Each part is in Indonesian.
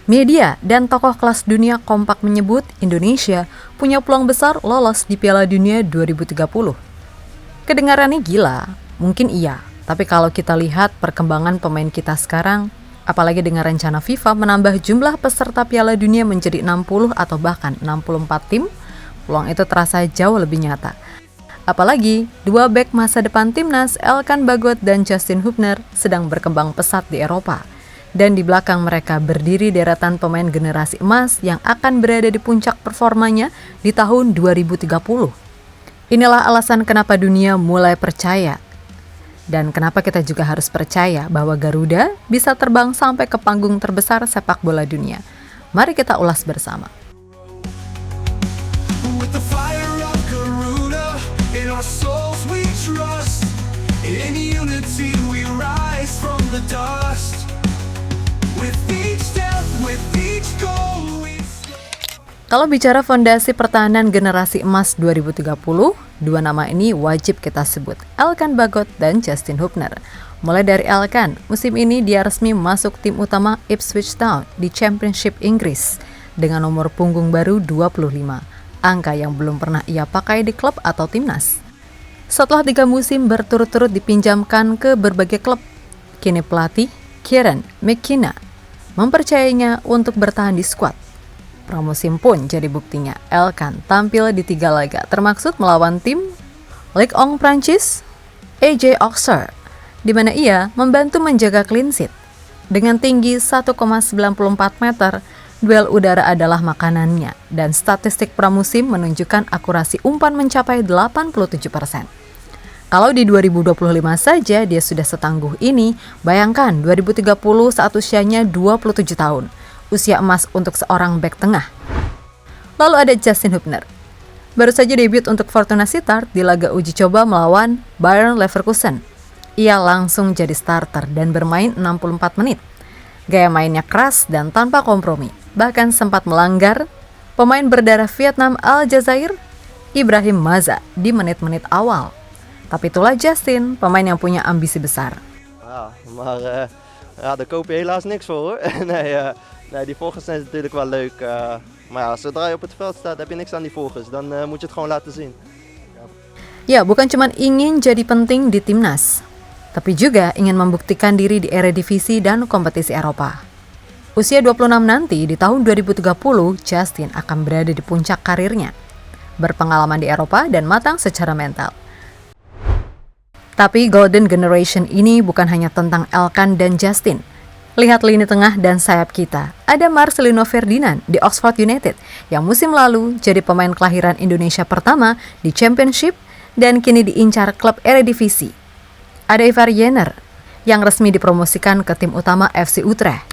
Media dan tokoh kelas dunia kompak menyebut Indonesia punya peluang besar lolos di Piala Dunia 2030. Kedengarannya gila, mungkin iya, tapi kalau kita lihat perkembangan pemain kita sekarang, apalagi dengan rencana FIFA menambah jumlah peserta Piala Dunia menjadi 60 atau bahkan 64 tim, peluang itu terasa jauh lebih nyata. Apalagi, dua bek masa depan timnas, Elkan Bagot dan Justin Hubner, sedang berkembang pesat di Eropa. Dan di belakang mereka berdiri deretan pemain generasi emas yang akan berada di puncak performanya di tahun 2030. Inilah alasan kenapa dunia mulai percaya. Dan kenapa kita juga harus percaya bahwa Garuda bisa terbang sampai ke panggung terbesar sepak bola dunia. Mari kita ulas bersama. Kalau bicara fondasi pertahanan generasi emas 2030, dua nama ini wajib kita sebut, Elkan Bagot dan Justin Hubner. Mulai dari Elkan, musim ini dia resmi masuk tim utama Ipswich Town di Championship Inggris dengan nomor punggung baru 25, angka yang belum pernah ia pakai di klub atau timnas. Setelah 3 musim berturut-turut dipinjamkan ke berbagai klub, kini pelatih Kieran McKenna mempercayainya untuk bertahan di skuad. Pramusim pun jadi buktinya. Elkan tampil di 3 laga, termaksud melawan tim Ligue 1 Prancis, AJ Auxerre, di mana ia membantu menjaga clean sheet. Dengan tinggi 1,94 meter, duel udara adalah makanannya, dan statistik pramusim menunjukkan akurasi umpan mencapai 87%. Kalau di 2025 saja dia sudah setangguh ini, bayangkan 2030 saat usianya 27 tahun. Usia emas untuk seorang bek tengah. Lalu ada Justin Hubner. Baru saja debut untuk Fortuna Sittard di laga uji coba melawan Bayer Leverkusen. Ia langsung jadi starter dan bermain 64 menit. Gaya mainnya keras dan tanpa kompromi. Bahkan sempat melanggar pemain berdarah Vietnam Aljazair, Ibrahim Maza, di menit-menit awal. Tapi itulah Justin, pemain yang punya ambisi besar. Maar daar koop je helaas niks voor hoor. Nee, die volgers zijn natuurlijk wel leuk. Maar ja, zodra je op het veld staat heb je niks aan die volgers. Dan moet je het gewoon laten zien. Ya, bukan cuma ingin jadi penting di timnas, tapi juga ingin membuktikan diri di Eredivisie dan kompetisi Eropa. Usia 26 nanti, di tahun 2030, Justin akan berada di puncak karirnya. Berpengalaman di Eropa dan matang secara mental. Tapi Golden Generation ini bukan hanya tentang Elkan dan Justin. Lihat lini tengah dan sayap kita. Ada Marcelino Ferdinand di Oxford United yang musim lalu jadi pemain kelahiran Indonesia pertama di Championship dan kini diincar klub Eredivisie. Ada Ivar Jenner yang resmi dipromosikan ke tim utama FC Utrecht.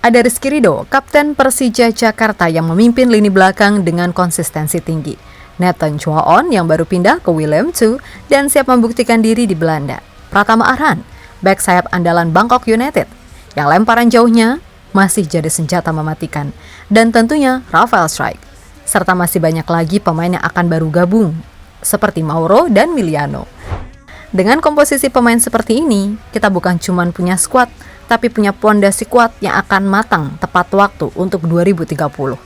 Ada Rizky Ridho, kapten Persija Jakarta yang memimpin lini belakang dengan konsistensi tinggi. Nathan Chuaon yang baru pindah ke Willem II dan siap membuktikan diri di Belanda. Pratama Arhan, bek sayap andalan Bangkok United, yang lemparan jauhnya masih jadi senjata mematikan. Dan tentunya Rafael Struijk. Serta masih banyak lagi pemain yang akan baru gabung, seperti Mauro dan Miliano. Dengan komposisi pemain seperti ini, kita bukan cuma punya skuad, tapi punya pondasi kuat yang akan matang tepat waktu untuk 2030.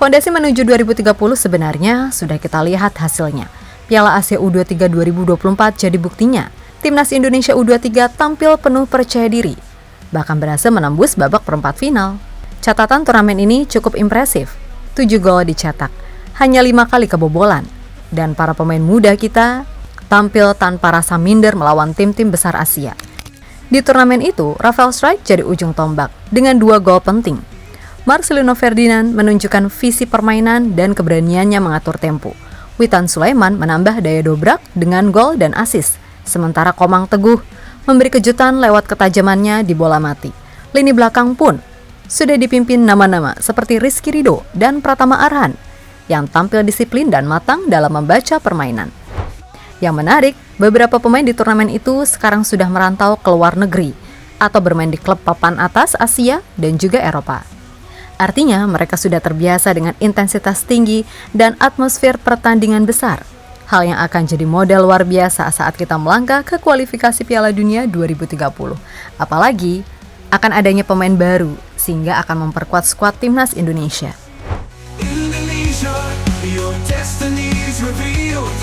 Fondasi menuju 2030 sebenarnya sudah kita lihat hasilnya. Piala Asia U23 2024 jadi buktinya. Timnas Indonesia U23 tampil penuh percaya diri, bahkan berhasil menembus babak perempat final. Catatan turnamen ini cukup impresif. 7 gol dicetak, hanya 5 kali kebobolan. Dan para pemain muda kita tampil tanpa rasa minder melawan tim-tim besar Asia. Di turnamen itu, Rafael Struijk jadi ujung tombak dengan 2 gol penting. Marcelino Ferdinand menunjukkan visi permainan dan keberaniannya mengatur tempo. Witan Sulaiman menambah daya dobrak dengan gol dan assist. Sementara Komang Teguh memberi kejutan lewat ketajamannya di bola mati. Lini belakang pun sudah dipimpin nama-nama seperti Rizky Ridho dan Pratama Arhan yang tampil disiplin dan matang dalam membaca permainan. Yang menarik, beberapa pemain di turnamen itu sekarang sudah merantau ke luar negeri. atau bermain di klub papan atas Asia dan juga Eropa. Artinya mereka sudah terbiasa dengan intensitas tinggi dan atmosfer pertandingan besar. Hal yang akan jadi model luar biasa saat kita melangkah ke kualifikasi Piala Dunia 2030. Apalagi akan adanya pemain baru sehingga akan memperkuat skuad timnas Indonesia. Indonesia, your destiny is revealed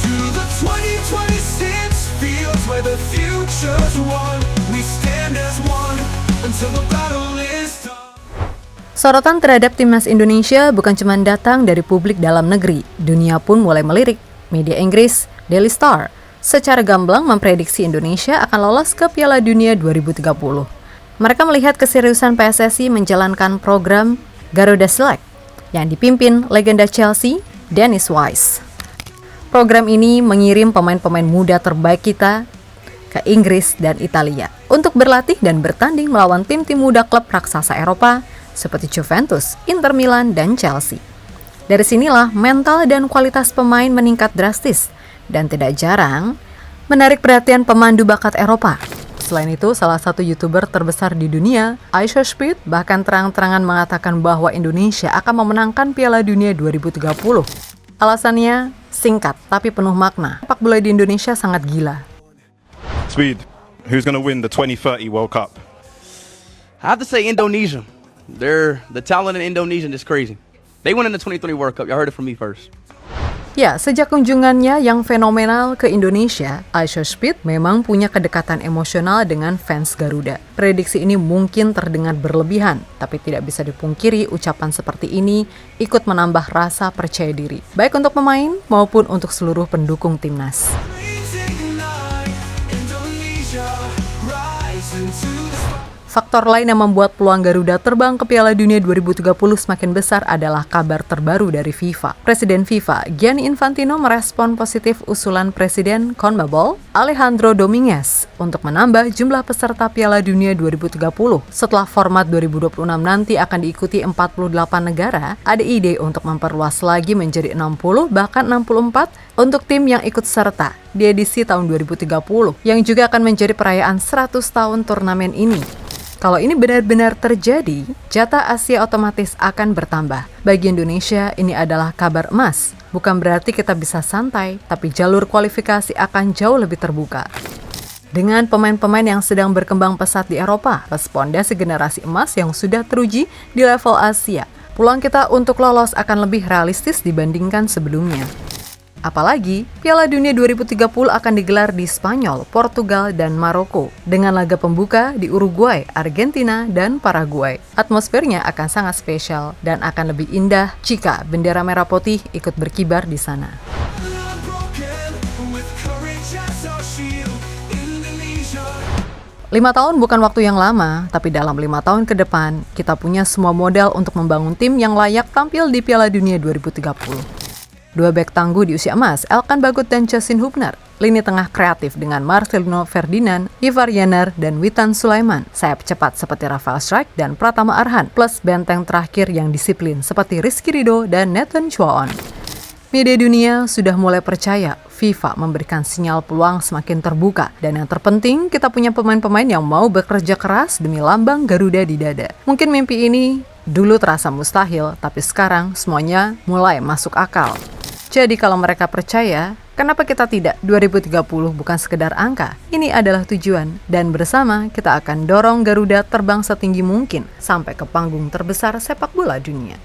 to the 2026 fields where the future's won. We stand as one until the battle is done. Sorotan terhadap timnas Indonesia bukan cuma datang dari publik dalam negeri, dunia pun mulai melirik. Media Inggris, Daily Star, secara gamblang memprediksi Indonesia akan lolos ke Piala Dunia 2030. Mereka melihat keseriusan PSSI menjalankan program Garuda Select yang dipimpin legenda Chelsea, Dennis Wise. Program ini mengirim pemain-pemain muda terbaik kita ke Inggris dan Italia untuk berlatih dan bertanding melawan tim-tim muda klub raksasa Eropa seperti Juventus, Inter Milan, dan Chelsea. Dari sinilah mental dan kualitas pemain meningkat drastis dan tidak jarang menarik perhatian pemandu bakat Eropa. Selain itu, salah satu YouTuber terbesar di dunia, iShowSpeed, bahkan terang-terangan mengatakan bahwa Indonesia akan memenangkan Piala Dunia 2030. Alasannya singkat tapi penuh makna. Sepak bola di Indonesia sangat gila. Speed, who's going to win the 2030 World Cup? I have to say Indonesia. The talent in Indonesia is crazy. They won in the 2030 World Cup. Y'all heard it from me first. Ya, sejak kunjungannya yang fenomenal ke Indonesia, iShowSpeed memang punya kedekatan emosional dengan fans Garuda. Prediksi ini mungkin terdengar berlebihan, tapi tidak bisa dipungkiri ucapan seperti ini ikut menambah rasa percaya diri, baik untuk pemain maupun untuk seluruh pendukung timnas. Indonesia, rise into the Faktor lain yang membuat peluang Garuda terbang ke Piala Dunia 2030 semakin besar adalah kabar terbaru dari FIFA. Presiden FIFA, Gianni Infantino, merespon positif usulan Presiden CONMEBOL, Alejandro Dominguez, untuk menambah jumlah peserta Piala Dunia 2030. Setelah format 2026 nanti akan diikuti 48 negara, ada ide untuk memperluas lagi menjadi 60 bahkan 64 untuk tim yang ikut serta di edisi tahun 2030, yang juga akan menjadi perayaan 100 tahun turnamen ini. Kalau ini benar-benar terjadi, jatah Asia otomatis akan bertambah. Bagi Indonesia, ini adalah kabar emas. Bukan berarti kita bisa santai, tapi jalur kualifikasi akan jauh lebih terbuka. Dengan pemain-pemain yang sedang berkembang pesat di Eropa, plus pondasi generasi emas yang sudah teruji di level Asia, peluang kita untuk lolos akan lebih realistis dibandingkan sebelumnya. Apalagi, Piala Dunia 2030 akan digelar di Spanyol, Portugal, dan Maroko, dengan laga pembuka di Uruguay, Argentina, dan Paraguay. Atmosfernya akan sangat spesial dan akan lebih indah jika bendera merah putih ikut berkibar di sana. 5 tahun bukan waktu yang lama, tapi dalam 5 tahun ke depan, kita punya semua modal untuk membangun tim yang layak tampil di Piala Dunia 2030. Dua bek tangguh di usia emas, Elkan Bagot dan Justin Hubner. Lini tengah kreatif dengan Marcelino Ferdinand, Ivar Jenner, dan Witan Sulaiman. Sayap cepat seperti Rafael Struijk dan Pratama Arhan, plus benteng terakhir yang disiplin seperti Rizky Ridho dan Nathan Chuaon. Media dunia sudah mulai percaya FIFA memberikan sinyal peluang semakin terbuka. Dan yang terpenting, kita punya pemain-pemain yang mau bekerja keras demi lambang Garuda di dada. Mungkin mimpi ini dulu terasa mustahil, tapi sekarang semuanya mulai masuk akal. Jadi kalau mereka percaya, kenapa kita tidak? 2030 bukan sekedar angka, ini adalah tujuan. Dan bersama kita akan dorong Garuda terbang setinggi mungkin sampai ke panggung terbesar sepak bola dunia.